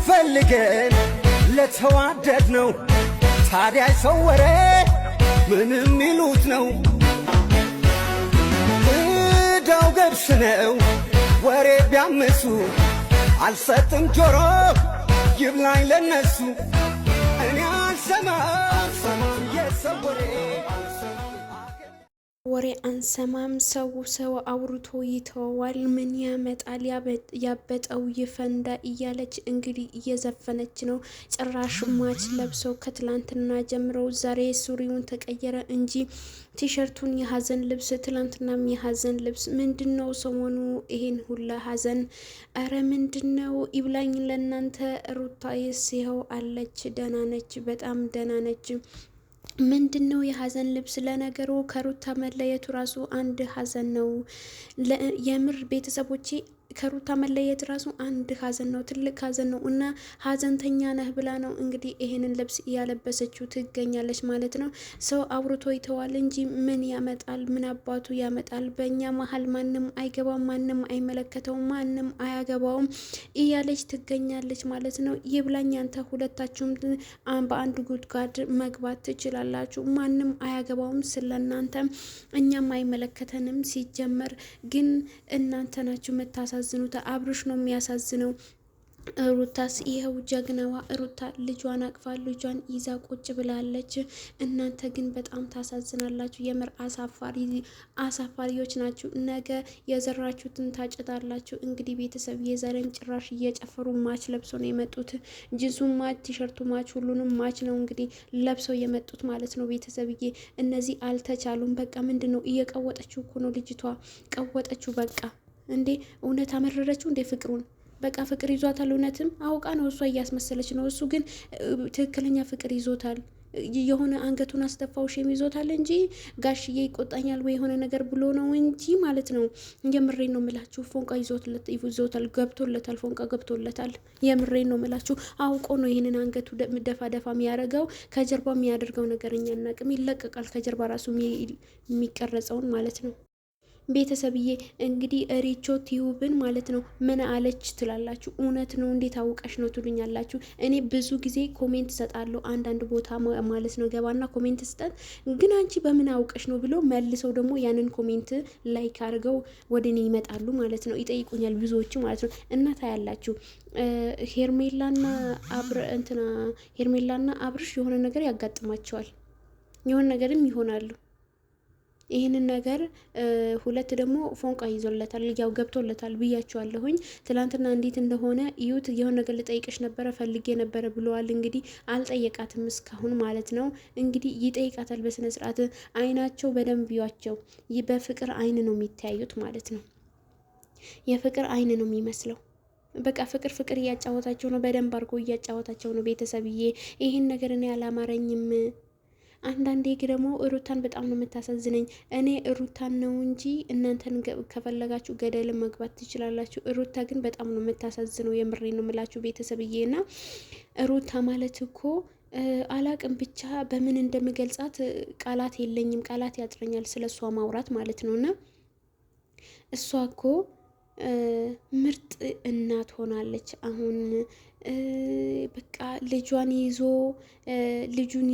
ፈልገን ለተዋደድ ነው ታዲያ ሰው ወሬ ምንም ይሉት ነው እዳው ገብስ ነው ወሬ ቢያምሱ አልሰጥም ጆሮ ይብላኝ ለነሱ እኔ አልሰማም የሰው ወሬ ወሬ አንሰማም ሰው አውርቶ ይተዋል ምን ያመጣል ያበጠው ይፈንዳ እያለች እንግዲህ እየዘፈነች ነው። ጭራሽ ማች ለብሰው ከትላንትና ጀምረው ዛሬ ሱሪውን ተቀየረ እንጂ ቲሸርቱን የሀዘን ልብስ ትላንትናም የሀዘን ልብስ ምንድነው ሰሞኑ ይሄን ሁላ ሀዘን? አረ ምንድነው? ይብላኝ ለእናንተ። ሩታዬስ ይኸው አለች፣ ደህና ነች፣ በጣም ደህና ነች። ምንድነው የሀዘን ልብስ? ለነገሩ ከሩታ መለየቱ ራሱ አንድ ሀዘን ነው። የምር ቤተሰቦቼ ከሩታ መለየት ራሱ አንድ ሀዘን ነው፣ ትልቅ ሀዘን ነው። እና ሀዘንተኛ ነህ ብላ ነው እንግዲህ ይሄንን ልብስ እያለበሰችው ትገኛለች ማለት ነው። ሰው አውርቶ ይተዋል እንጂ ምን ያመጣል? ምን አባቱ ያመጣል? በእኛ መሀል ማንም አይገባም፣ ማንም አይመለከተውም፣ ማንም አያገባውም እያለች ትገኛለች ማለት ነው። ይብላኝ አንተ ሁለታችሁም በአንድ ጉድጓድ መግባት ትችላላችሁ። ማንም አያገባውም ስለናንተ፣ እኛም አይመለከተንም። ሲጀመር ግን እናንተ ናችሁ መታሳ ዝኑታ አብርሽ ነው የሚያሳዝነው። ሩታስ ይኸው ጀግናዋ ሩታ ልጇን አቅፋ ልጇን ይዛ ቁጭ ብላለች። እናንተ ግን በጣም ታሳዝናላችሁ። የምር አሳፋሪዎች ናችሁ። ነገ የዘራችሁትን ታጭዳላችሁ። እንግዲህ ቤተሰብ የዘረን ጭራሽ እየጨፈሩ ማች ለብሰው ነው የመጡት። ጂንሱ ማች፣ ቲሸርቱ ማች፣ ሁሉንም ማች ነው እንግዲህ ለብሰው የመጡት ማለት ነው። ቤተሰብዬ እነዚህ አልተቻሉም። በቃ ምንድን ነው እየቀወጠችው እኮ ነው ልጅቷ፣ ቀወጠችው በቃ። እንዴ እውነት አመረረችው እንዴ ፍቅሩን? በቃ ፍቅር ይዟታል። እውነትም አውቃ ነው እሷ እያስመሰለች ነው። እሱ ግን ትክክለኛ ፍቅር ይዞታል። የሆነ አንገቱን አስደፋው ሼም ይዞታል እንጂ ጋሽዬ ይቆጣኛል ወይ የሆነ ነገር ብሎ ነው እንጂ ማለት ነው። የምሬን ነው ምላችሁ። ፎንቃ ይዞታል፣ ገብቶለታል፣ ፎንቃ ገብቶለታል። የምሬን ነው ምላችሁ። አውቆ ነው ይህንን አንገቱ ደፋ ደፋ የሚያደርገው። ከጀርባ የሚያደርገው ነገር እኛ አናውቅም። ይለቀቃል ከጀርባ ራሱ የሚቀረጸውን ማለት ነው። ቤተሰብዬ እንግዲህ ሪቾ ቲዩብን ማለት ነው ምን አለች ትላላችሁ? እውነት ነው እንዴት አውቀሽ ነው ትሉኛላችሁ። እኔ ብዙ ጊዜ ኮሜንት ሰጣለሁ አንዳንድ ቦታ ማለት ነው። ገባና ኮሜንት ስጠት ግን አንቺ በምን አውቀሽ ነው ብሎ መልሰው ደግሞ ያንን ኮሜንት ላይክ አድርገው ወደ እኔ ይመጣሉ ማለት ነው። ይጠይቁኛል ብዙዎቹ ማለት ነው። እና ታያላችሁ ሄርሜላና አብርሽ የሆነ ነገር ያጋጥማቸዋል፣ የሆነ ነገርም ይሆናሉ። ይህንን ነገር ሁለት ደግሞ ፎንቃ ይዞለታል፣ ያው ገብቶለታል ብያቸዋለሁኝ። ትላንትና እንዴት እንደሆነ እዩት። የሆነ ነገር ልጠይቅሽ ነበረ ፈልጌ ነበረ ብለዋል። እንግዲህ አልጠየቃትም እስካሁን ማለት ነው። እንግዲህ ይጠይቃታል በስነ ስርዓት። አይናቸው በደንብ ያቸው በፍቅር አይን ነው የሚተያዩት ማለት ነው። የፍቅር አይን ነው የሚመስለው። በቃ ፍቅር እያጫወታቸው ነው፣ በደንብ አድርጎ እያጫወታቸው ነው። ቤተሰብዬ ይህን ነገር እኔ አላማረኝም። አንዳንዴ ደግሞ ሩታን በጣም ነው የምታሳዝነኝ። እኔ ሩታን ነው እንጂ እናንተን ከፈለጋችሁ ገደልን መግባት ትችላላችሁ። ሩታ ግን በጣም ነው የምታሳዝነው። የምሬ ነው የምላችሁ ቤተሰብዬ። ና ሩታ ማለት እኮ አላቅም ብቻ በምን እንደምገልጻት ቃላት የለኝም፣ ቃላት ያጥረኛል ስለ እሷ ማውራት ማለት ነው። እና እሷ እኮ ምርጥ እናት ሆናለች አሁን። በቃ ልጁን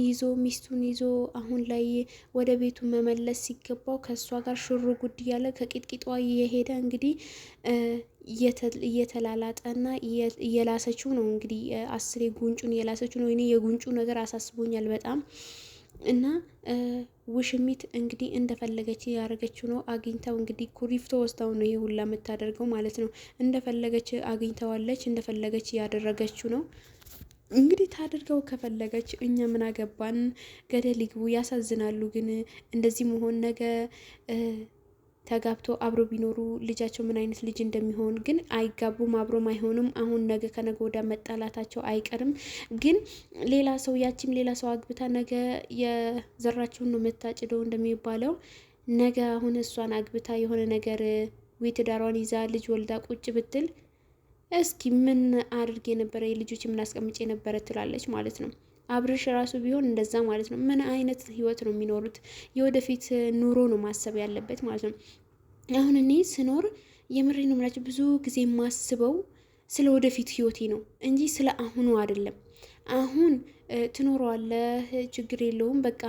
ይዞ ሚስቱን ይዞ አሁን ላይ ወደ ቤቱ መመለስ ሲገባው ከእሷ ጋር ሽሩ ጉድ ያለ ከቂጥቂጧ እየሄደ እንግዲህ እየተላላጠና እየላሰችው ነው። እንግዲህ 10 ጉንጩን እየላሰችው ነው። እኔ የጉንጩ ነገር አሳስቦኛል በጣም። እና ውሽሚት እንግዲህ እንደፈለገች ያደረገችው ነው። አግኝተው እንግዲህ ኩሪፍቶ ወስዳው ነው ይሄ ሁላ የምታደርገው ማለት ነው። እንደፈለገች አግኝተዋለች፣ እንደፈለገች ያደረገችው ነው። እንግዲህ ታደርገው ከፈለገች እኛ ምን አገባን? ገደል ይግቡ። ያሳዝናሉ ግን እንደዚህ መሆን ነገ ተጋብቶ አብሮ ቢኖሩ ልጃቸው ምን አይነት ልጅ እንደሚሆን ግን አይጋቡም፣ አብሮም አይሆኑም። አሁን ነገ ከነገ ወዲያ መጣላታቸው አይቀርም። ግን ሌላ ሰው ያቺም ሌላ ሰው አግብታ ነገ የዘራችውን ነው የምታጭደው እንደሚባለው። ነገ አሁን እሷን አግብታ የሆነ ነገር ትዳሯን ይዛ ልጅ ወልዳ ቁጭ ብትል እስኪ ምን አድርጌ ነበረ የልጆች ምን አስቀምጬ ነበረ ትላለች ማለት ነው። አብርሽ ራሱ ቢሆን እንደዛ ማለት ነው። ምን አይነት ህይወት ነው የሚኖሩት? የወደፊት ኑሮ ነው ማሰብ ያለበት ማለት ነው። አሁን እኔ ስኖር የምሬ ነው የምላችሁ ብዙ ጊዜ የማስበው ስለ ወደፊት ህይወቴ ነው እንጂ ስለ አሁኑ አይደለም። አሁን ትኖረዋለህ፣ ችግር የለውም በቃ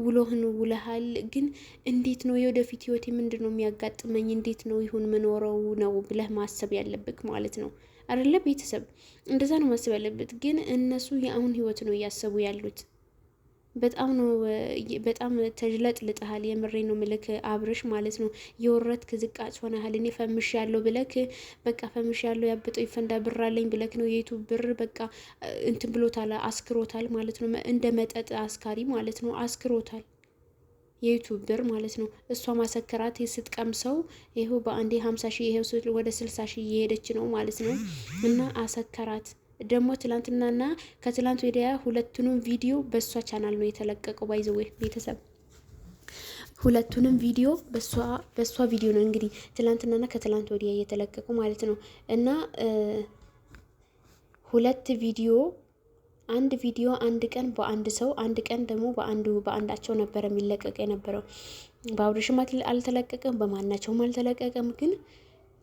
ውሎህን ውለሃል። ግን እንዴት ነው የወደፊት ህይወቴ ምንድን ነው የሚያጋጥመኝ፣ እንዴት ነው ይሁን ምኖረው ነው ብለህ ማሰብ ያለብክ ማለት ነው አይደለ? ቤተሰብ እንደዛ ነው ማሰብ ያለበት። ግን እነሱ የአሁን ህይወት ነው እያሰቡ ያሉት። በጣም ተጅለጥልጠሃል። የምሬ ነው ምልክ አብርሽ ማለት ነው። የወረድክ ዝቃጭ ሆነሃል። እኔ ፈምሽ ያለው ብለክ በቃ ፈምሽ ያለው ያበጠው ይፈንዳ ብር አለኝ ብለክ ነው የዩቱብ ብር በቃ እንትን ብሎታል፣ አስክሮታል ማለት ነው። እንደ መጠጥ አስካሪ ማለት ነው። አስክሮታል የዩቱብ ብር ማለት ነው። እሷ ማሰከራት ስትቀምሰው ይኸው በአንዴ 50 ሺህ ይኸው ወደ 60 ሺህ እየሄደች ነው ማለት ነው። እና አሰከራት ደግሞ ትላንትናና ከትላንት ወዲያ ሁለቱንም ቪዲዮ በሷ ቻናል ነው የተለቀቀው። ባይዘው ቤተሰብ ሁለቱንም ቪዲዮ በሷ ቪዲዮ ነው እንግዲህ ትላንትናና ከትላንት ወዲያ የተለቀቀው ማለት ነው። እና ሁለት ቪዲዮ አንድ ቪዲዮ አንድ ቀን በአንድ ሰው አንድ ቀን ደግሞ በአንዳቸው ነበር የሚለቀቅ የነበረው። በአብርሽም አልተለቀቀም፣ በማናቸውም አልተለቀቀም። ግን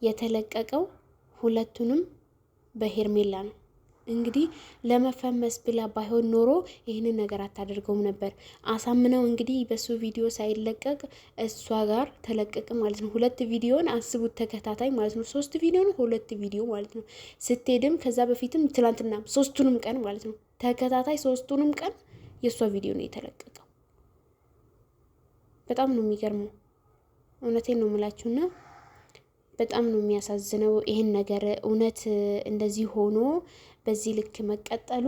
የተለቀቀው ሁለቱንም በሄርሜላ ነው። እንግዲህ ለመፈመስ ብላ ባይሆን ኖሮ ይህንን ነገር አታደርገውም ነበር። አሳምነው እንግዲህ በሱ ቪዲዮ ሳይለቀቅ እሷ ጋር ተለቀቀ ማለት ነው። ሁለት ቪዲዮን አስቡት፣ ተከታታይ ማለት ነው። 3 ቪዲዮ ነው፣ 2 ቪዲዮ ማለት ነው። ስትሄድም ከዛ በፊትም ትላንትና 3ቱንም ቀን ማለት ነው ተከታታይ 3ቱንም ቀን የእሷ ቪዲዮ ነው የተለቀቀው። በጣም ነው የሚገርመው። እውነቴን ነው የምላችሁና በጣም ነው የሚያሳዝነው ይሄን ነገር እውነት እንደዚህ ሆኖ በዚህ ልክ መቀጠሉ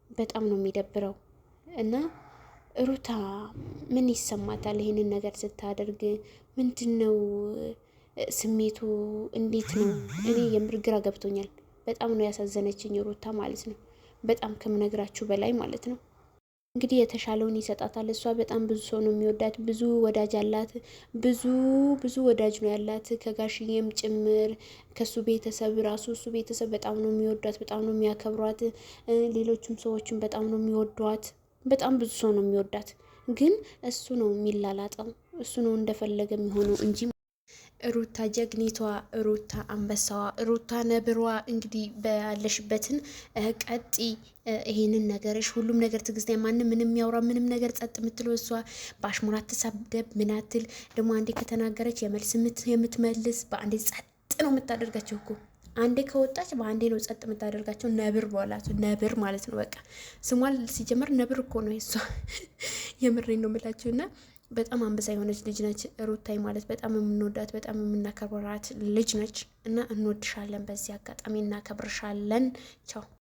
በጣም ነው የሚደብረው። እና ሩታ ምን ይሰማታል ይሄንን ነገር ስታደርግ? ምንድነው ስሜቱ? እንዴት ነው? እኔ የምር ግራ ገብቶኛል። በጣም ነው ያሳዘነችኝ ሩታ ማለት ነው። በጣም ከምነግራችሁ በላይ ማለት ነው። እንግዲህ የተሻለውን ይሰጣታል። እሷ በጣም ብዙ ሰው ነው የሚወዳት፣ ብዙ ወዳጅ አላት፣ ብዙ ወዳጅ ነው ያላት ከጋሽዬም ጭምር ከሱ ቤተሰብ ራሱ እሱ ቤተሰብ በጣም ነው የሚወዷት፣ በጣም ነው የሚያከብሯት። ሌሎችም ሰዎችም በጣም ነው የሚወዷት። በጣም ብዙ ሰው ነው የሚወዳት። ግን እሱ ነው የሚላላጠው፣ እሱ ነው እንደፈለገ የሚሆነው እንጂ ሩታ ጀግኒቷ፣ ሩታ አንበሳዋ፣ ሩታ ነብሯ እንግዲህ ባለሽበትን ቀጢ። ይሄንን ነገርሽ ሁሉም ነገር ትግስት ማንም ምንም ያውራ ምንም ነገር ጸጥ የምትለው እሷ በአሽሙራ ትሳደብ ምናትል ደግሞ አንዴ ከተናገረች የመልስ የምትመልስ በአንዴ ጸጥ ነው የምታደርጋቸው እኮ። አንዴ ከወጣች በአንዴ ነው ጸጥ የምታደርጋቸው። ነብር በኋላቱ ነብር ማለት ነው። በቃ ስሟ ሲጀመር ነብር እኮ ነው የሷ። የምሬን ነው የምላችሁና በጣም አንበሳ የሆነች ልጅ ነች ሩታይ ማለት። በጣም የምንወዳት በጣም የምናከብራት ልጅ ነች እና እንወድሻለን። በዚህ አጋጣሚ እናከብርሻለን። ቻው